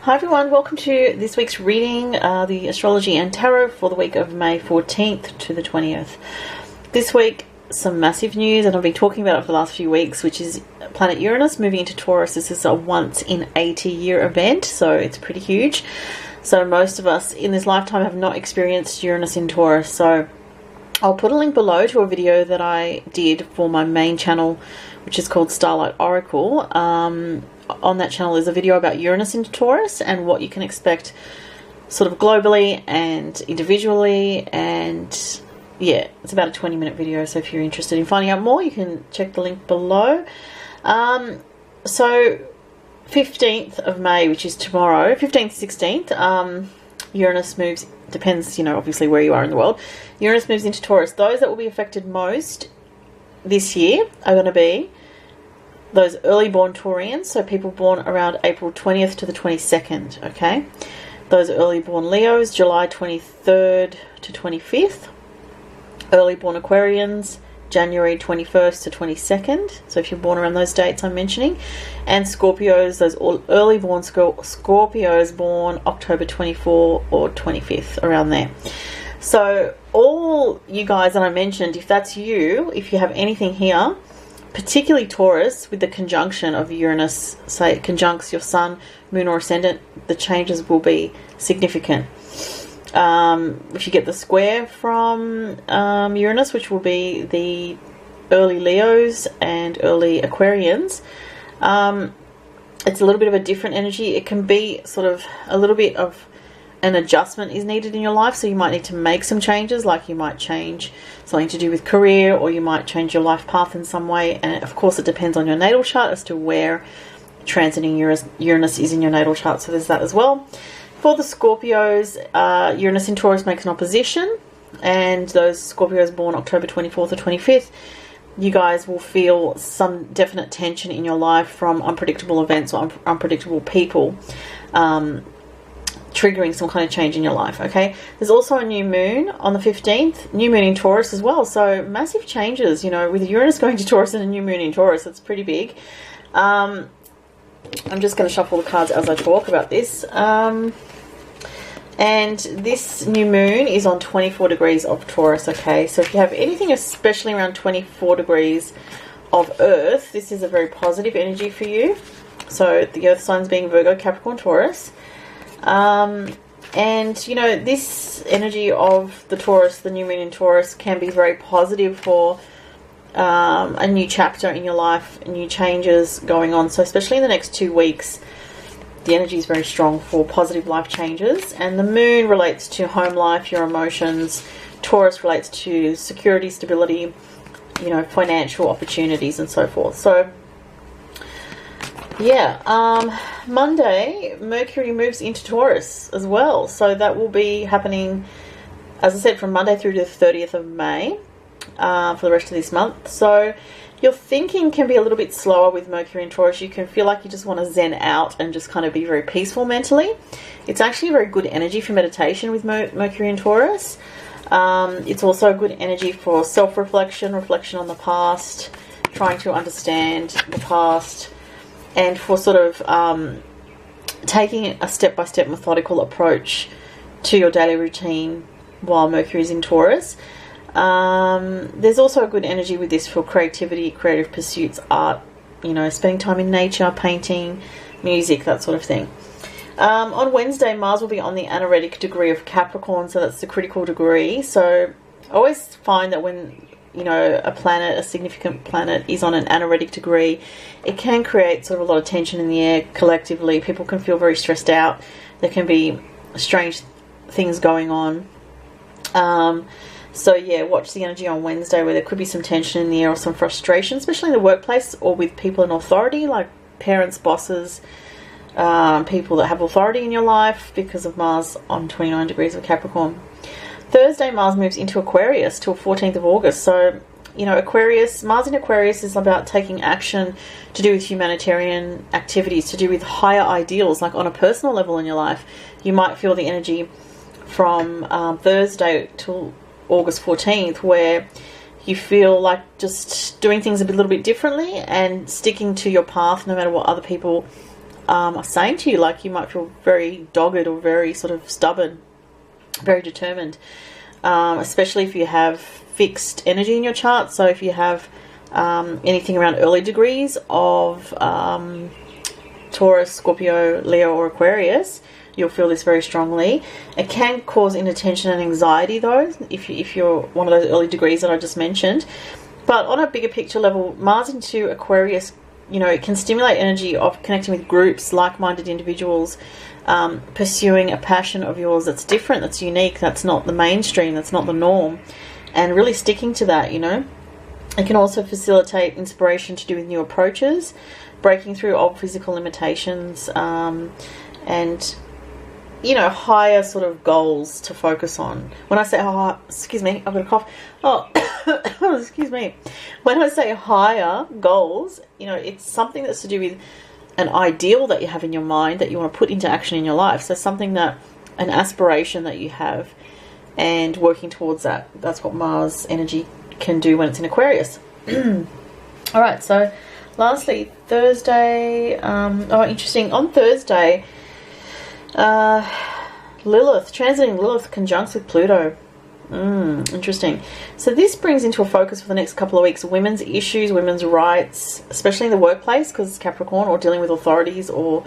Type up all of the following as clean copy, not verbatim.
Hi everyone, welcome to this week's reading, the Astrology and Tarot for the week of May 14th to the 20th. This week, some massive news, and I've been talking about it for the last few weeks, which is planet Uranus moving into Taurus. This is a once in 80-year event, so it's pretty huge. So most of us in this lifetime have not experienced Uranus in Taurus, so I'll put a link below to a video that I did for my main channel, which is called Starlight Oracle. On that channel is a video about Uranus into Taurus and what you can expect sort of globally and individually, and yeah, it's about a 20-minute video, so if you're interested in finding out more you can check the link below. So 15th of May, which is tomorrow, 15th, 16th, Uranus moves, depends, obviously where you are in the world. Uranus moves into Taurus. Those that will be affected most this year are going to be those early born Taurians, so people born around April 20th to the 22nd, okay? Those early born Leos, July 23rd to 25th. Early born Aquarians, January 21st to 22nd. So if you're born around those dates I'm mentioning. And Scorpios, those early born Scorpios born October 24 or 25th, around there. So all you guys that I mentioned, if that's you, if you have anything here, particularly Taurus, with the conjunction of Uranus, say it conjuncts your sun, moon or ascendant, the changes will be significant. If you get the square from Uranus, which will be the early Leos and early Aquarians, it's a little bit of a different energy. It can be sort of a little bit of an adjustment is needed in your life, so you might need to make some changes, like you might change something to do with career, or you might change your life path in some way, and of course it depends on your natal chart as to where transiting Uranus is in your natal chart, so there's that as well. For the Scorpios, Uranus in Taurus makes an opposition, and those Scorpios born October 24th or 25th, you guys will feel some definite tension in your life from unpredictable events or unpredictable people, triggering some kind of change in your life, okay? There's also a new moon on the 15th, new moon in Taurus as well, so massive changes, with Uranus going to Taurus and a new moon in Taurus, it's pretty big. I'm just going to shuffle the cards as I talk about this. And this new moon is on 24 degrees of Taurus, okay? So if you have anything especially around 24 degrees of Earth, this is a very positive energy for you. So the Earth signs being Virgo, Capricorn, Taurus. And this energy of the Taurus, the new moon in Taurus, can be very positive for a new chapter in your life, new changes going on. So especially in the next 2 weeks, the energy is very strong for positive life changes. And the moon relates to home life, your emotions. Taurus relates to security, stability, financial opportunities and so forth. So yeah, Monday, Mercury moves into Taurus as well. So that will be happening, as I said, from Monday through to the 30th of May for the rest of this month. So your thinking can be a little bit slower with Mercury in Taurus. You can feel like you just want to zen out and just kind of be very peaceful mentally. It's actually a very good energy for meditation with Mercury in Taurus. It's also a good energy for self-reflection, reflection on the past, trying to understand the past, and for sort of taking a step-by-step methodical approach to your daily routine while Mercury is in Taurus. There's also a good energy with this for creativity, creative pursuits, art, spending time in nature, painting, music, that sort of thing. On Wednesday, Mars will be on the anaretic degree of Capricorn, so that's the critical degree. So I always find that when a significant planet is on an anaretic degree, it can create sort of a lot of tension in the air collectively. People can feel very stressed out. There can be strange things going on. So yeah, watch the energy on Wednesday, where there could be some tension in the air or some frustration, especially in the workplace or with people in authority, like parents, bosses, people that have authority in your life, because of Mars on 29 degrees of Capricorn. Thursday, Mars moves into Aquarius till 14th of August. So, Aquarius, Mars in Aquarius is about taking action to do with humanitarian activities, to do with higher ideals, like on a personal level in your life. You might feel the energy from Thursday till August 14th, where you feel like just doing things a little bit differently and sticking to your path no matter what other people are saying to you. Like, you might feel very dogged or very sort of stubborn, very determined, especially if you have fixed energy in your chart. So if you have anything around early degrees of Taurus, Scorpio, Leo or Aquarius, you'll feel this very strongly. It can cause inattention and anxiety though, if you're one of those early degrees that I just mentioned. But on a bigger picture level, Mars into Aquarius, you know, it can stimulate energy of connecting with groups, like-minded individuals, pursuing a passion of yours that's different, that's unique, that's not the mainstream, that's not the norm, and really sticking to that, you know. It can also facilitate inspiration to do with new approaches, breaking through old physical limitations, and, you know, higher sort of goals to focus on. When I say, excuse me, I've got a cough. Excuse me. When I say higher goals, you know, it's something that's to do with an ideal that you have in your mind that you want to put into action in your life. So something that, an aspiration that you have, and working towards that. That's what Mars energy can do when it's in Aquarius. All right, so lastly, Thursday. Interesting. On Thursday, Lilith, transiting Lilith conjuncts with Pluto. Interesting. So this brings into a focus for the next couple of weeks women's issues, women's rights, especially in the workplace, because it's Capricorn, or dealing with authorities or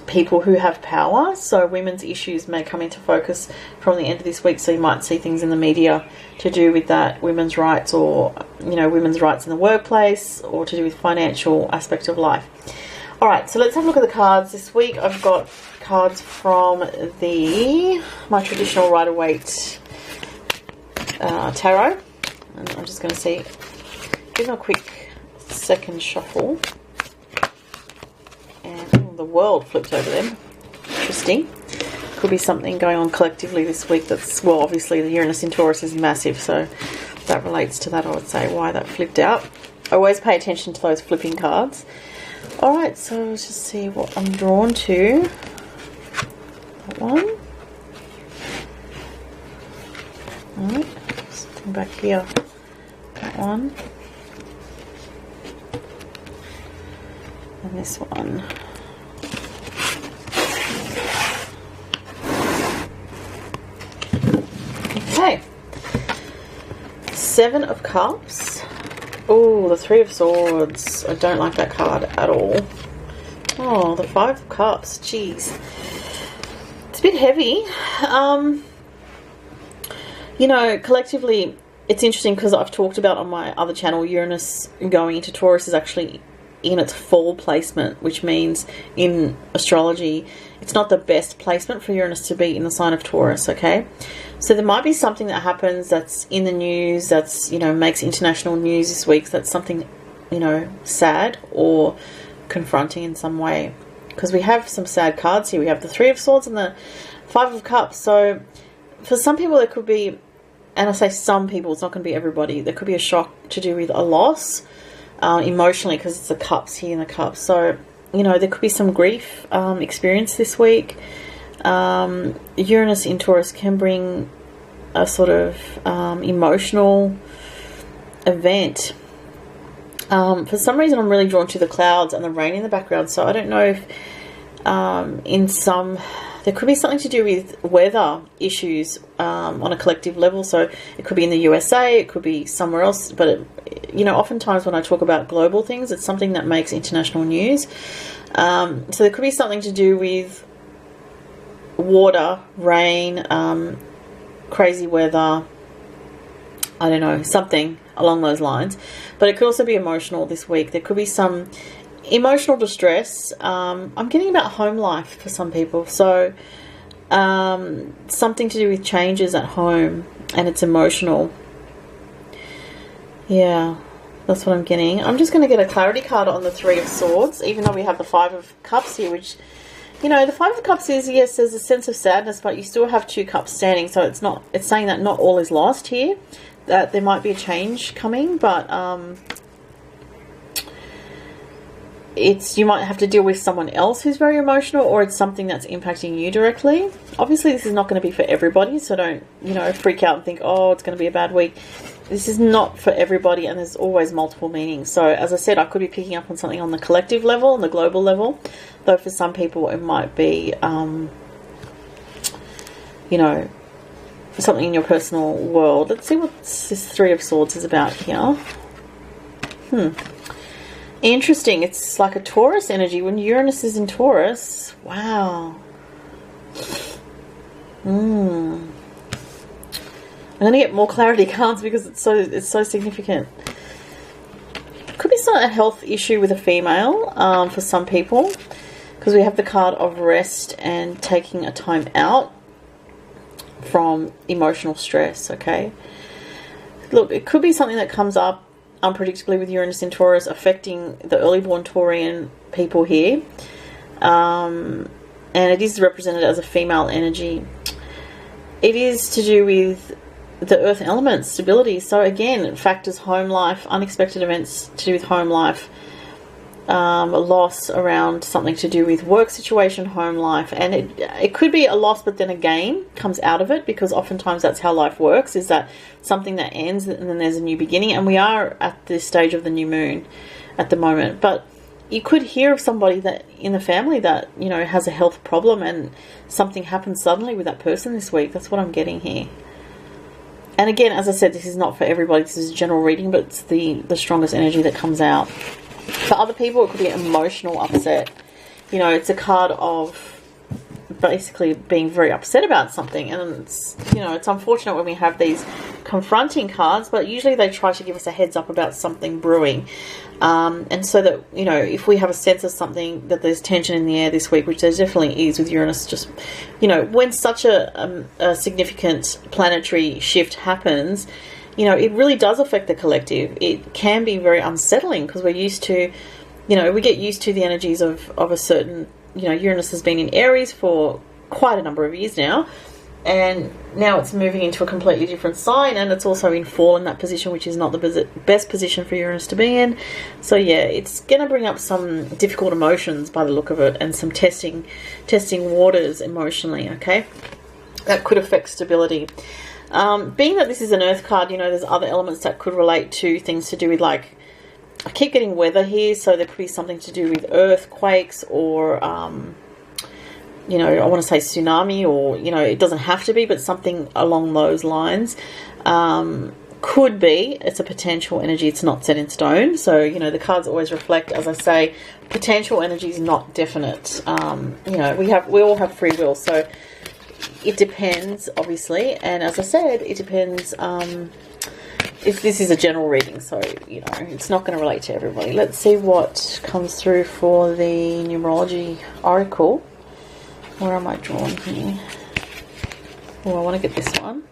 people who have power. So women's issues may come into focus from the end of this week. So you might see things in the media to do with that, women's rights, or, you know, women's rights in the workplace, or to do with financial aspect of life. All right, so let's have a look at the cards this week. I've got cards from my traditional Rider-Waite tarot, and I'm just going to give them a quick second shuffle. And the world flipped over them. Interesting. Could be something going on collectively this week that's, well, obviously the Uranus in Taurus is massive, so that relates to that, I would say, why that flipped out. I always pay attention to those flipping cards. Alright, so let's just see what I'm drawn to. That one. Alright, something back here. That one. And this one. Okay. Seven of Cups. Oh, the Three of Swords. I don't like that card at all. Oh, the Five of Cups. Jeez. It's a bit heavy. You know, collectively, it's interesting because I've talked about on my other channel, Uranus going into Taurus is actually in its fall placement, which means in astrology, it's not the best placement for Uranus to be in the sign of Taurus, okay? So there might be something that happens that's in the news, that's, you know, makes international news this week. That's something, you know, sad or confronting in some way. Because we have some sad cards here. We have the Three of Swords and the Five of Cups. So for some people there could be, and I say some people, it's not going to be everybody, there could be a shock to do with a loss emotionally, because it's the Cups here in the Cups. So, you know, there could be some grief experienced this week. Uranus in Taurus can bring a sort of emotional event. For some reason I'm really drawn to the clouds and the rain in the background, so I don't know if there could be something to do with weather issues on a collective level. So it could be in the USA, it could be somewhere else, but you know, oftentimes when I talk about global things, it's something that makes international news. So there could be something to do with water, rain, crazy weather, I don't know, something along those lines. But it could also be emotional this week. There could be some emotional distress. I'm getting about home life for some people. So something to do with changes at home, and it's emotional. Yeah, that's what I'm getting. I'm just going to get a clarity card on the Three of Swords, even though we have the Five of Cups here, which, you know, the Five of Cups is, yes, there's a sense of sadness, but you still have two cups standing, so it's saying that not all is lost here, that there might be a change coming, but you might have to deal with someone else who's very emotional, or it's something that's impacting you directly. Obviously, this is not going to be for everybody, so don't, you know, freak out and think, oh, it's going to be a bad week. this is not for everybody, and there's always multiple meanings. So as I said, I could be picking up on something on the collective level, on the global level, though for some people it might be, you know, something in your personal world. Let's see what this Three of Swords is about here. Interesting. It's like a Taurus energy. When Uranus is in Taurus, wow. I'm going to get more clarity cards because it's so significant. Could be a health issue with a female for some people, because we have the card of rest and taking a time out from emotional stress. Okay, look, it could be something that comes up unpredictably with Uranus in Taurus, affecting the early born Taurian people here, and it is represented as a female energy. It is to do with the earth element, stability. So again, it factors home life, unexpected events to do with home life, a loss around something to do with work situation, home life, and it could be a loss, but then a gain comes out of it, because oftentimes that's how life works, is that something that ends and then there's a new beginning, and we are at this stage of the new moon at the moment. But you could hear of somebody that in the family that, you know, has a health problem, and something happens suddenly with that person this week. That's what I'm getting here. And again, as I said, this is not for everybody. This is a general reading, but it's the strongest energy that comes out. For other people, it could be emotional upset. You know, it's a card of basically being very upset about something. And it's, you know, it's unfortunate when we have these confronting cards, but usually they try to give us a heads up about something brewing. And so that, you know, if we have a sense of something, that there's tension in the air this week, which there definitely is with Uranus, just, you know, when such a significant planetary shift happens, you know, it really does affect the collective. It can be very unsettling, because we're used to, you know, we get used to the energies of a certain, you know, Uranus has been in Aries for quite a number of years now, and now it's moving into a completely different sign, and it's also in fall in that position, which is not the best position for Uranus to be in. So yeah, it's going to bring up some difficult emotions by the look of it, and some testing waters emotionally, okay? That could affect stability. Being that this is an earth card, you know, there's other elements that could relate to things to do with, like, I keep getting weather here, so there could be something to do with earthquakes, or you know, I want to say tsunami, or, you know, it doesn't have to be, but something along those lines. Could be. It's a potential energy. It's not set in stone. So, you know, the cards always reflect, as I say, potential energy is not definite. You know, we all have free will, so it depends, obviously. And as I said, it depends if this is a general reading, so, you know, it's not going to relate to everybody. Let's see what comes through for the numerology oracle. Where am I drawn here? Oh, I want to get this one.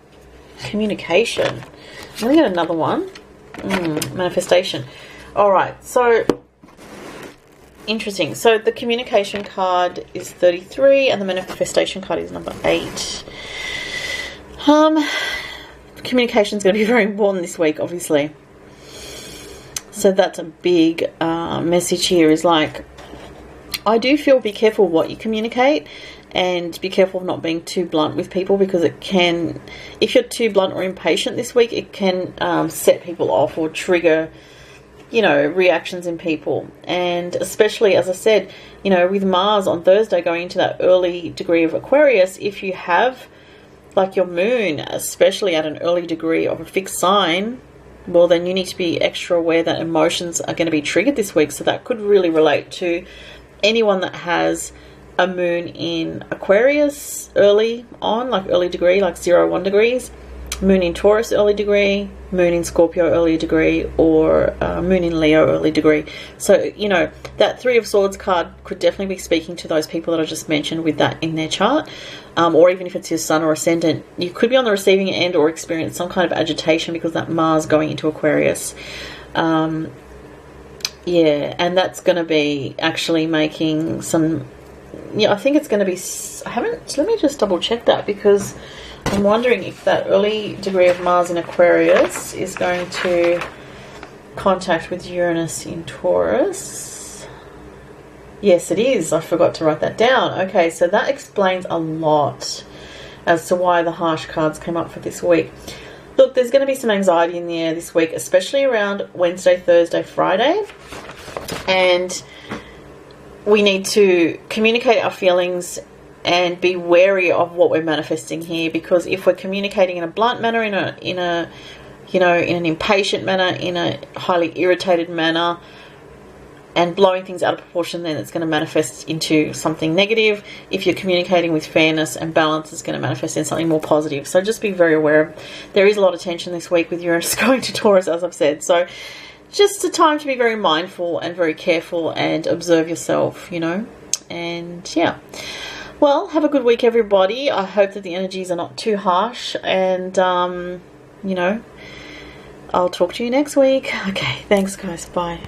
Communication. I'm going to get another one. Manifestation. Alright, so interesting. So the communication card is 33 and the manifestation card is number 8. Communication is going to be very important this week, obviously. So that's a big message here, is like, I do feel be careful what you communicate, and be careful of not being too blunt with people, because it can, if you're too blunt or impatient this week, it can set people off or trigger, you know, reactions in people. And especially, as I said, you know, with Mars on Thursday going into that early degree of Aquarius, if you have, like, your moon, especially at an early degree of a fixed sign, well, then you need to be extra aware that emotions are going to be triggered this week. So that could really relate to anyone that has a moon in Aquarius early on, like early degree, like 0-1 degrees, moon in Taurus early degree, moon in Scorpio early degree, or moon in Leo early degree. So, you know, that Three of Swords card could definitely be speaking to those people that I just mentioned with that in their chart. Or even if it's your sun or ascendant, you could be on the receiving end or experience some kind of agitation because that Mars going into Aquarius. Yeah, and that's going to be actually making some, yeah, I think it's going to be, let me just double check that, because I'm wondering if that early degree of Mars in Aquarius is going to contact with Uranus in Taurus. Yes, it is. I forgot to write that down. Okay, so that explains a lot as to why the harsh cards came up for this week. Look, there's going to be some anxiety in the air this week, especially around Wednesday, Thursday, Friday. And we need to communicate our feelings and be wary of what we're manifesting here, because if we're communicating in a blunt manner, in an impatient manner, in a highly irritated manner, and blowing things out of proportion, then it's going to manifest into something negative. If you're communicating with fairness and balance, it's going to manifest in something more positive. So just be very aware. There is a lot of tension this week with Uranus going to Taurus, as I've said. So just a time to be very mindful and very careful and observe yourself, you know. And yeah. Well, have a good week, everybody. I hope that the energies are not too harsh. And, you know, I'll talk to you next week. Okay, thanks, guys. Bye.